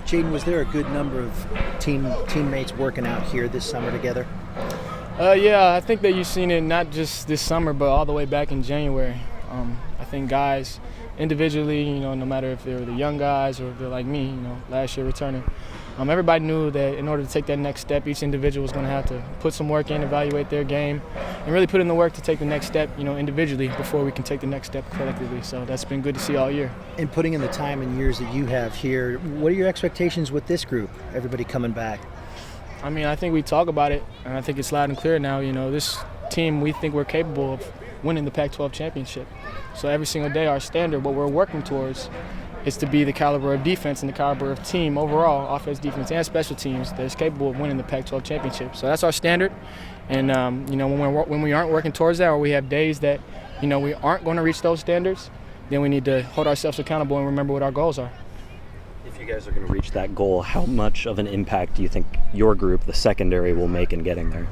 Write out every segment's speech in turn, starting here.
Jaden, was there a good number of teammates working out here this summer together? Yeah, I think that you've seen it not just this summer, but all the way back in January. I think guys individually, no matter if they're the young guys or if they're like me, last year returning, everybody knew that in order to take that next step, each individual was going to have to put some work in, evaluate their game, and really put in the work to take the next step, individually before we can take the next step collectively. So that's been good to see all year. And putting in the time and years that you have here, what are your expectations with this group, everybody coming back? I think we talk about it, and I think it's loud and clear now. This team, we think we're capable of winning the Pac-12 championship. So every single day, our standard, what we're working towards, is to be the caliber of defense and the caliber of team overall, offense, defense, and special teams that is capable of winning the Pac-12 championship. So that's our standard. And when we aren't working towards that, or we have days that we aren't going to reach those standards, then we need to hold ourselves accountable and remember what our goals are. If you guys are going to reach that goal, how much of an impact do you think your group, the secondary, will make in getting there?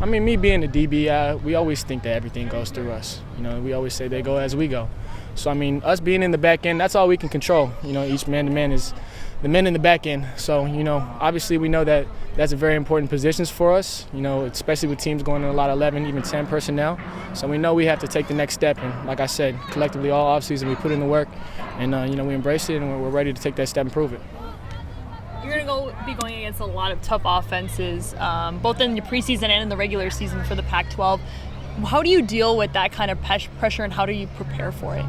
Me being a DB, we always think that everything goes through us. We always say they go as we go. So, us being in the back end, that's all we can control. Each man-to-man is the men in the back end. So, obviously we know that that's a very important positions for us, especially with teams going in a lot of 11, even 10 personnel. So we know we have to take the next step. And like I said, collectively all offseason we put in the work and, we embrace it and we're ready to take that step and prove it. You're going to be going against a lot of tough offenses, both in the preseason and in the regular season for the Pac-12. How do you deal with that kind of pressure and how do you prepare for it?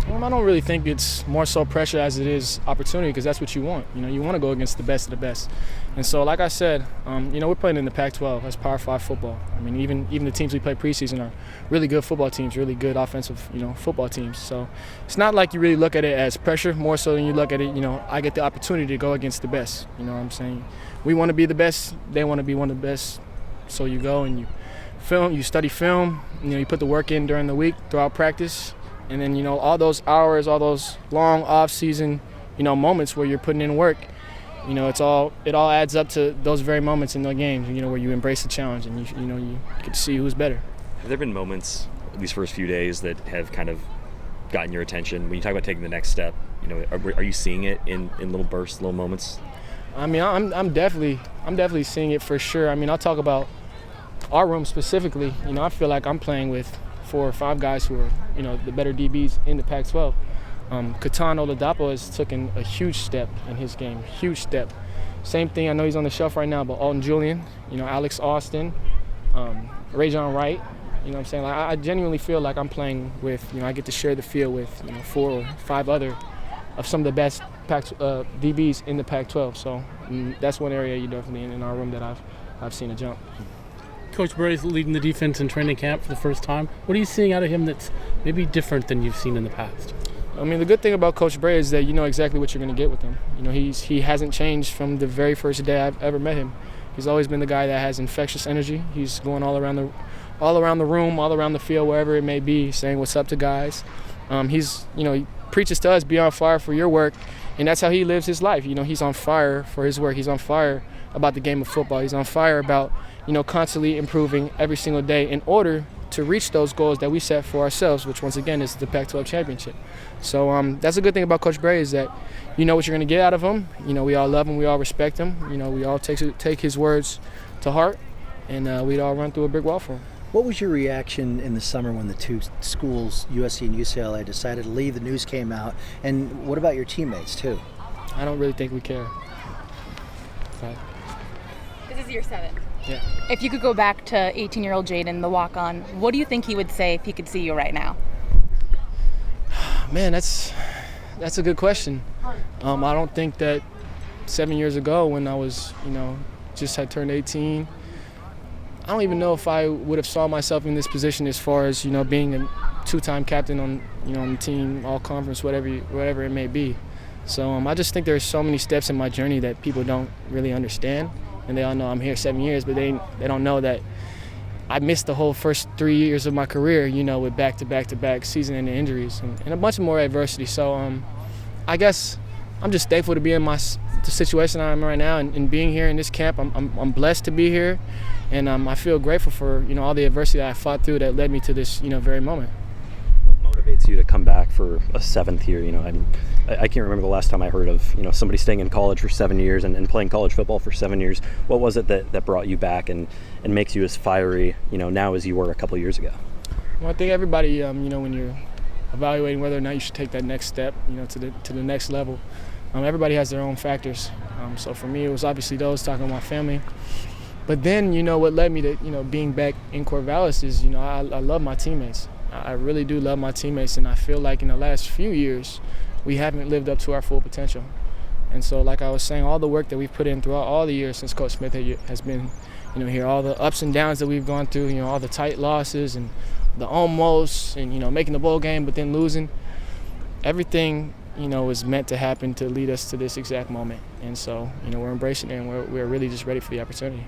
I don't really think it's more so pressure as it is opportunity, because that's what you want. You want to go against the best of the best. And so, like I said, we're playing in the Pac-12. That's Power 5 football. Even the teams we play preseason are really good football teams, really good offensive, football teams. So it's not like you really look at it as pressure, more so than you look at it, I get the opportunity to go against the best. You know what I'm saying? We want to be the best. They want to be one of the best. So you go and you film, you study film, you put the work in during the week, throughout practice. And then, all those hours, all those long off-season, moments where you're putting in work, it all adds up to those very moments in the games, where you embrace the challenge and you get to see who's better. Have there been moments, these first few days, that have kind of gotten your attention? When you talk about taking the next step, are you seeing it in little bursts, little moments? I'm definitely seeing it for sure. I'll talk about our room specifically. I feel like I'm playing with 4 or 5 guys who are, the better DBs in the Pac-12. Katan Oladapo has taken a huge step in his game, huge step. Same thing, I know he's on the shelf right now, but Alton Julian, Alex Austin, Rajon Wright, what I'm saying? I genuinely feel like I'm playing with, I get to share the field with, 4 or 5 other of some of the best DBs in the Pac-12. So that's one area you definitely in our room that I've seen a jump. Coach Bray is leading the defense in training camp for the first time. What are you seeing out of him that's maybe different than you've seen in the past? The good thing about Coach Bray is that you know exactly what you're going to get with him. He hasn't changed from the very first day I've ever met him. He's always been the guy that has infectious energy. He's going all around the room, all around the field, wherever it may be, saying what's up to guys. He preaches to us, be on fire for your work, and that's how he lives his life. He's on fire for his work. He's on fire about the game of football. He's on fire about constantly improving every single day in order to reach those goals that we set for ourselves, which once again is the Pac-12 championship. So that's a good thing about Coach Bray is that you know what you're going to get out of him. We all love him, we all respect him. We all take his words to heart, and we'd all run through a brick wall for him. What was your reaction in the summer when the 2 schools, USC and UCLA, decided to leave? The news came out, and what about your teammates too? I don't really think we care. But this is year 7. Yeah. If you could go back to 18-year-old Jaden, the walk-on, what do you think he would say if he could see you right now? Man, that's a good question. I don't think that 7 years ago when I was, just had turned 18, I don't even know if I would have saw myself in this position as far as, being a 2-time captain on the team, all conference, whatever it may be. So I just think there's so many steps in my journey that people don't really understand. And they all know I'm here 7 years, but they don't know that I missed the whole first 3 years of my career, with back-to-back season-ending injuries and a bunch of more adversity. So I guess I'm just thankful to be in the situation I'm in right now and being here in this camp. I'm blessed to be here, and I feel grateful for all the adversity that I fought through that led me to this very moment. What motivates you to come back for a 7th year? You know, I mean, I can't remember the last time I heard of, you know, somebody staying in college for 7 years and playing college football for 7 years. What was it that brought you back and makes you as fiery, you know, now as you were a couple years ago? Well, I think everybody, you know, when you're evaluating whether or not you should take that next step, you know, to the next level, everybody has their own factors. So for me, it was obviously those, talking to my family. But then, you know, what led me to, you know, being back in Corvallis is, you know, I love my teammates. I really do love my teammates, and I feel like in the last few years, we haven't lived up to our full potential. And so, like I was saying, all the work that we've put in throughout all the years since Coach Smith has been, you know, here, all the ups and downs that we've gone through, you know, all the tight losses and the almost, and, you know, making the bowl game but then losing, everything, you know, is meant to happen to lead us to this exact moment. And so, you know, we're embracing it, and we're really just ready for the opportunity.